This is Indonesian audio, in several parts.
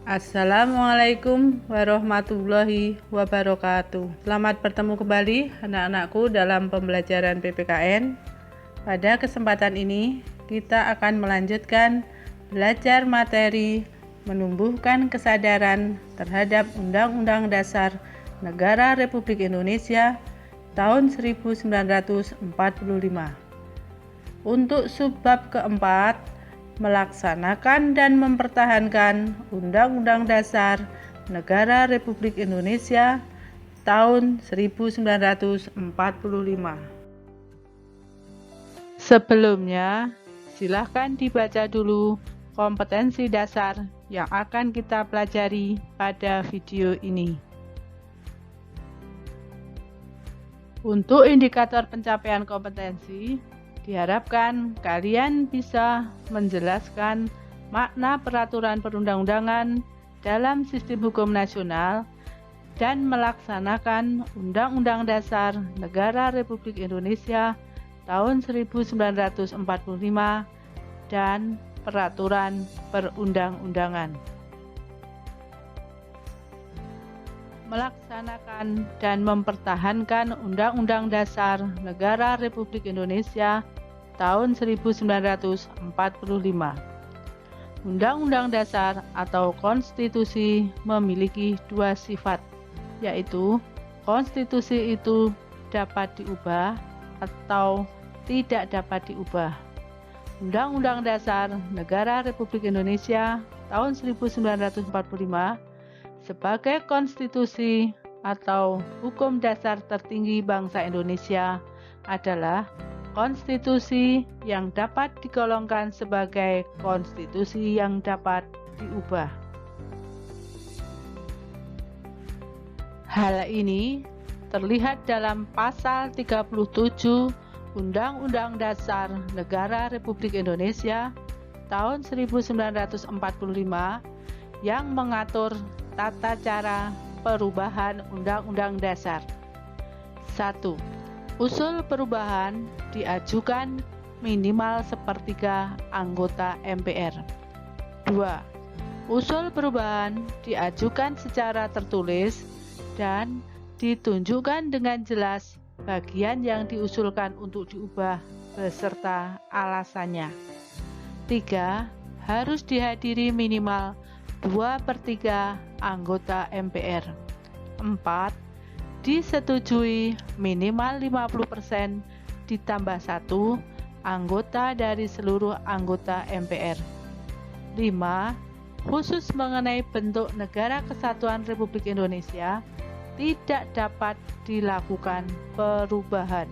Assalamualaikum warahmatullahi wabarakatuh. Selamat bertemu kembali anak-anakku dalam pembelajaran PPKN. Pada kesempatan ini kita akan melanjutkan belajar materi menumbuhkan kesadaran terhadap Undang-Undang Dasar Negara Republik Indonesia tahun 1945. Untuk subbab keempat, melaksanakan dan mempertahankan Undang-Undang Dasar Negara Republik Indonesia tahun 1945. Sebelumnya, silahkan dibaca dulu kompetensi dasar yang akan kita pelajari pada video ini. Untuk indikator pencapaian kompetensi, diharapkan kalian bisa menjelaskan makna peraturan perundang-undangan dalam sistem hukum nasional dan melaksanakan Undang-Undang Dasar Negara Republik Indonesia tahun 1945 dan peraturan perundang-undangan. Melaksanakan dan mempertahankan Undang-Undang Dasar Negara Republik Indonesia tahun 1945. Undang-Undang Dasar atau konstitusi memiliki dua sifat, yaitu konstitusi itu dapat diubah atau tidak dapat diubah. Undang-Undang Dasar Negara Republik Indonesia tahun 1945 sebagai konstitusi atau hukum dasar tertinggi bangsa Indonesia adalah konstitusi yang dapat digolongkan sebagai konstitusi yang dapat diubah. Hal ini terlihat dalam pasal 37 Undang-Undang Dasar Negara Republik Indonesia tahun 1945 yang mengatur tata cara perubahan Undang-Undang Dasar. 1. Usul perubahan diajukan minimal sepertiga anggota MPR. 2. Usul perubahan diajukan secara tertulis dan ditunjukkan dengan jelas bagian yang diusulkan untuk diubah beserta alasannya. 3. Harus dihadiri minimal 2/3 anggota MPR. 4. Disetujui minimal 50% ditambah 1 anggota dari seluruh anggota MPR. 5. Khusus mengenai bentuk Negara Kesatuan Republik Indonesia tidak dapat dilakukan perubahan.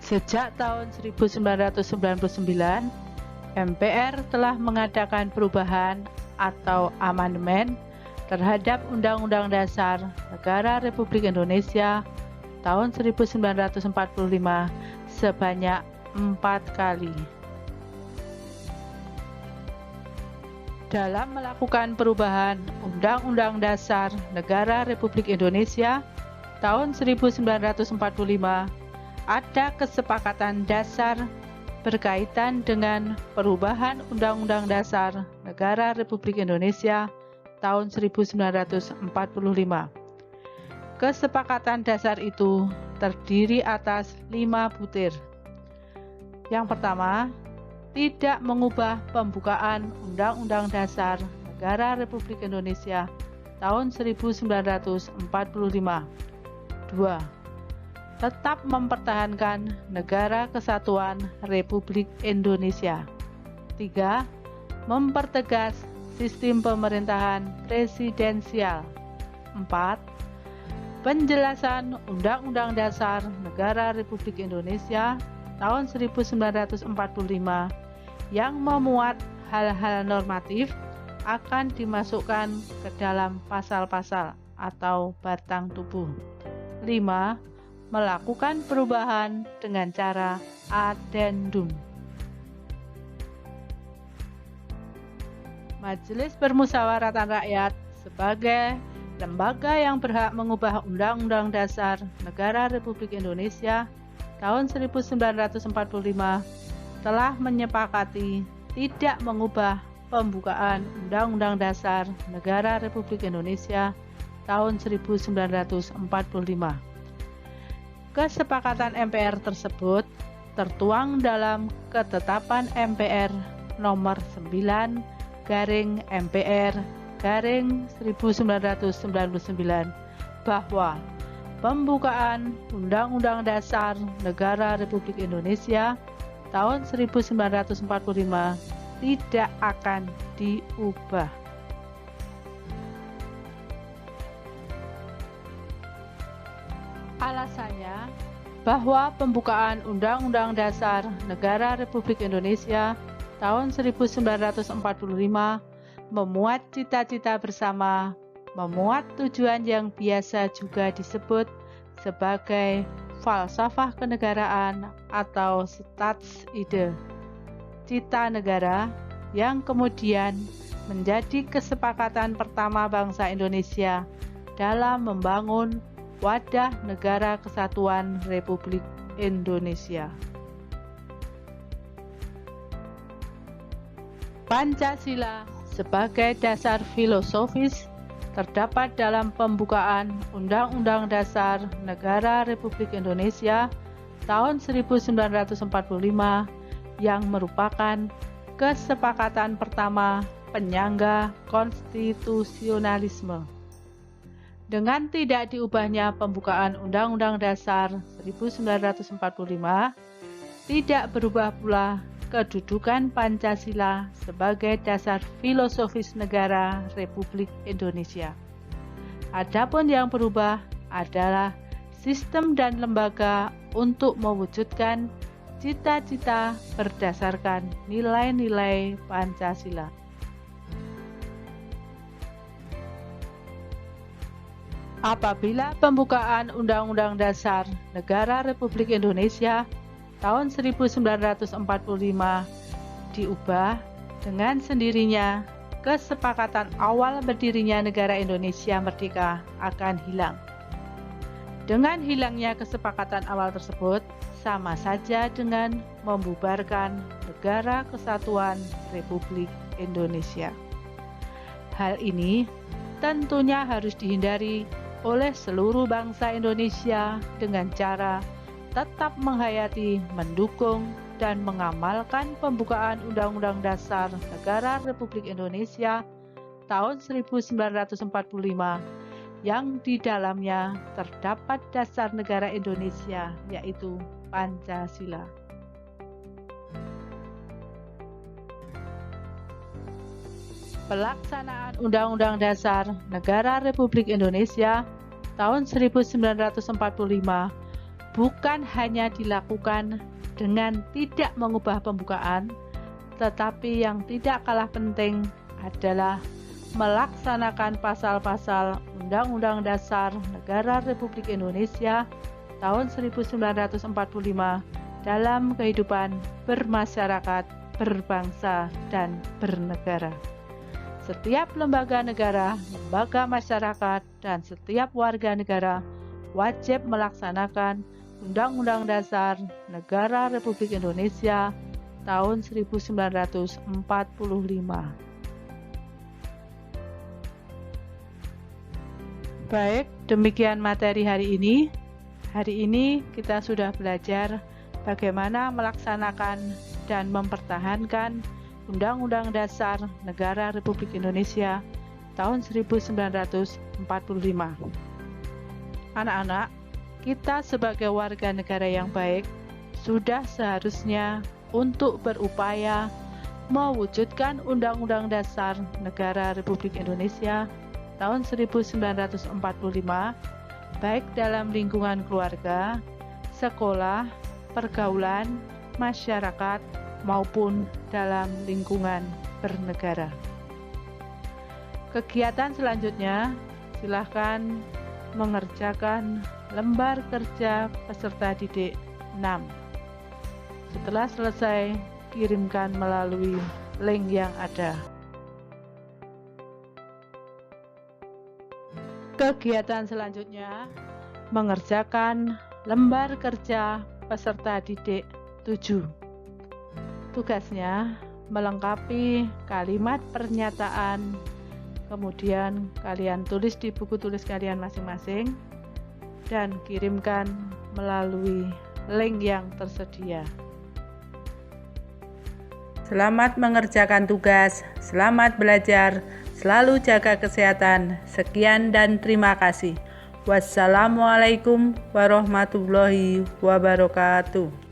Sejak tahun 1999, MPR telah mengadakan perubahan atau amandemen terhadap Undang-Undang Dasar Negara Republik Indonesia tahun 1945 sebanyak 4 kali. Dalam melakukan perubahan Undang-Undang Dasar Negara Republik Indonesia tahun 1945, ada kesepakatan dasar berkaitan dengan perubahan Undang-Undang Dasar Negara Republik Indonesia tahun 1945. Kesepakatan dasar itu terdiri atas 5 butir. Yang pertama, tidak mengubah pembukaan Undang-Undang Dasar Negara Republik Indonesia tahun 1945. 2. Tetap mempertahankan Negara Kesatuan Republik Indonesia. 3. Mempertegas sistem pemerintahan presidensial. 4. Penjelasan Undang-Undang Dasar Negara Republik Indonesia tahun 1945 yang memuat hal-hal normatif akan dimasukkan ke dalam pasal-pasal atau batang tubuh. 5. Melakukan perubahan dengan cara adendum. Majelis Permusyawaratan Rakyat sebagai lembaga yang berhak mengubah Undang-Undang Dasar Negara Republik Indonesia tahun 1945 telah menyepakati tidak mengubah pembukaan Undang-Undang Dasar Negara Republik Indonesia tahun 1945. Kesepakatan MPR tersebut tertuang dalam Ketetapan MPR Nomor 9/MPR/1999 bahwa pembukaan Undang-Undang Dasar Negara Republik Indonesia tahun 1945 tidak akan diubah. Alasannya bahwa pembukaan Undang-Undang Dasar Negara Republik Indonesia tahun 1945 memuat cita-cita bersama, memuat tujuan yang biasa juga disebut sebagai falsafah kenegaraan atau Staatside, cita negara, yang kemudian menjadi kesepakatan pertama bangsa Indonesia dalam membangun wadah negara kesatuan Republik Indonesia. Pancasila sebagai dasar filosofis terdapat dalam pembukaan Undang-Undang Dasar Negara Republik Indonesia tahun 1945 yang merupakan kesepakatan pertama penyangga konstitusionalisme. Dengan tidak diubahnya pembukaan Undang-Undang Dasar 1945, tidak berubah pula kedudukan Pancasila sebagai dasar filosofis negara Republik Indonesia. Adapun yang berubah adalah sistem dan lembaga untuk mewujudkan cita-cita berdasarkan nilai-nilai Pancasila. Apabila pembukaan Undang-Undang Dasar Negara Republik Indonesia tahun 1945 diubah, dengan sendirinya kesepakatan awal berdirinya negara Indonesia merdeka akan hilang. Dengan hilangnya kesepakatan awal tersebut, sama saja dengan membubarkan Negara Kesatuan Republik Indonesia. Hal ini tentunya harus dihindari oleh seluruh bangsa Indonesia dengan cara tetap menghayati, mendukung, dan mengamalkan pembukaan Undang-Undang Dasar Negara Republik Indonesia tahun 1945 yang di dalamnya terdapat dasar negara Indonesia, yaitu Pancasila. Pelaksanaan Undang-Undang Dasar Negara Republik Indonesia tahun 1945 bukan hanya dilakukan dengan tidak mengubah pembukaan, tetapi yang tidak kalah penting adalah melaksanakan pasal-pasal Undang-Undang Dasar Negara Republik Indonesia tahun 1945 dalam kehidupan bermasyarakat, berbangsa, dan bernegara. Setiap lembaga negara, lembaga masyarakat, dan setiap warga negara wajib melaksanakan Undang-Undang Dasar Negara Republik Indonesia tahun 1945. Baik, demikian materi hari ini. Hari ini kita sudah belajar bagaimana melaksanakan dan mempertahankan Undang-Undang Dasar Negara Republik Indonesia tahun 1945. Anak-anak, kita sebagai warga negara yang baik sudah seharusnya untuk berupaya mewujudkan Undang-Undang Dasar Negara Republik Indonesia tahun 1945, baik dalam lingkungan keluarga, sekolah, pergaulan, masyarakat, maupun dalam lingkungan bernegara. Kegiatan selanjutnya, silakan mengerjakan lembar kerja peserta didik 6. Setelah selesai, kirimkan melalui link yang ada. Kegiatan selanjutnya, mengerjakan lembar kerja peserta didik 7. Tugasnya melengkapi kalimat pernyataan, kemudian kalian tulis di buku tulis kalian masing-masing dan kirimkan melalui link yang tersedia. Selamat mengerjakan tugas, selamat belajar, selalu jaga kesehatan. Sekian dan terima kasih. Wassalamualaikum warahmatullahi wabarakatuh.